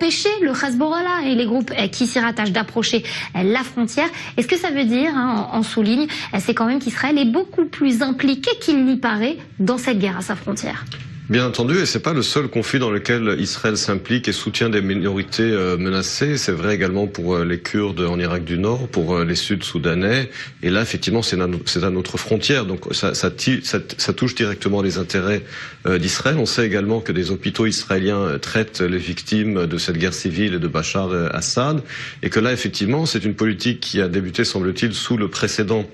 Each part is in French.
d'empêcher le Hezbollah et les groupes qui s'y rattachent d'approcher la frontière. Et ce que ça veut dire, on souligne, c'est quand même qu'Israël est beaucoup plus impliqué qu'il n'y paraît dans cette guerre à sa frontière. Bien entendu, et c'est pas le seul conflit dans lequel Israël s'implique et soutient des minorités menacées. C'est vrai également pour les Kurdes en Irak du Nord, pour les Sud-Soudanais. Et là, effectivement, c'est à notre frontière. Donc, ça touche directement les intérêts d'Israël. On sait également que des hôpitaux israéliens traitent les victimes de cette guerre civile et de Bachar Assad. Et que là, effectivement, c'est une politique qui a débuté, semble-t-il, sous le précédent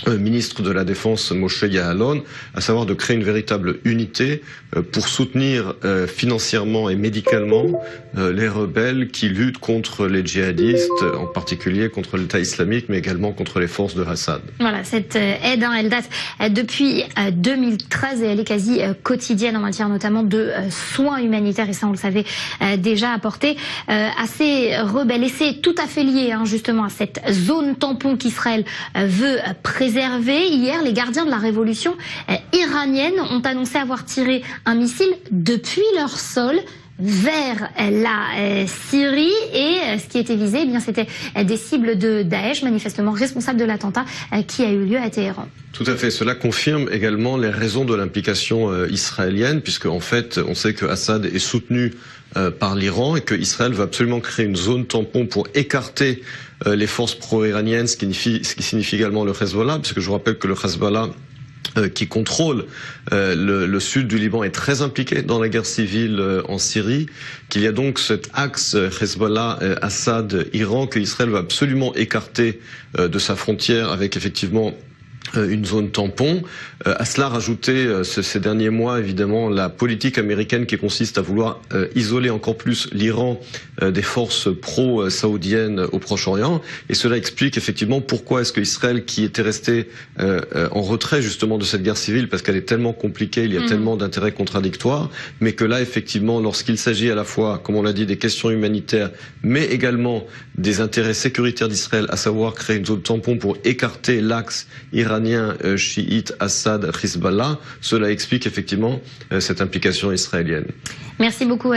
ministre de la Défense Moshe Ya'alon, à savoir de créer une véritable unité pour soutenir financièrement et médicalement les rebelles qui luttent contre les djihadistes, en particulier contre l'État islamique, mais également contre les forces de Assad. Voilà, cette aide, elle date depuis 2013 et elle est quasi quotidienne en matière notamment de soins humanitaires, et ça on le savait déjà apporter à ces rebelles. Et c'est tout à fait lié justement à cette zone tampon qu'Israël veut préserver. Hier, les gardiens de la révolution iranienne ont annoncé avoir tiré un missile depuis leur sol vers la Syrie, et ce qui était visé, c'était des cibles de Daesh, manifestement responsables de l'attentat qui a eu lieu à Téhéran. Tout à fait. Cela confirme également les raisons de l'implication israélienne, puisque en fait, on sait que Assad est soutenu par l'Iran et que Israël veut absolument créer une zone tampon pour écarter les forces pro-iraniennes, ce qui signifie également le Hezbollah, puisque je vous rappelle que le Hezbollah qui contrôle le sud du Liban est très impliqué dans la guerre civile en Syrie, qu'il y a donc cet axe Hezbollah-Assad-Iran que Israël va absolument écarter de sa frontière avec effectivement une zone tampon. À cela rajouter ces derniers mois évidemment la politique américaine qui consiste à vouloir isoler encore plus l'Iran des forces pro-saoudiennes au Proche-Orient, et cela explique effectivement pourquoi est-ce que Israël, qui était resté en retrait justement de cette guerre civile parce qu'elle est tellement compliquée, il y a tellement d'intérêts contradictoires, mais que là effectivement lorsqu'il s'agit à la fois, comme on l'a dit, des questions humanitaires mais également des intérêts sécuritaires d'Israël, à savoir créer une zone tampon pour écarter l'axe iranien chiite Assad Hezbollah, cela explique effectivement cette implication israélienne. Merci beaucoup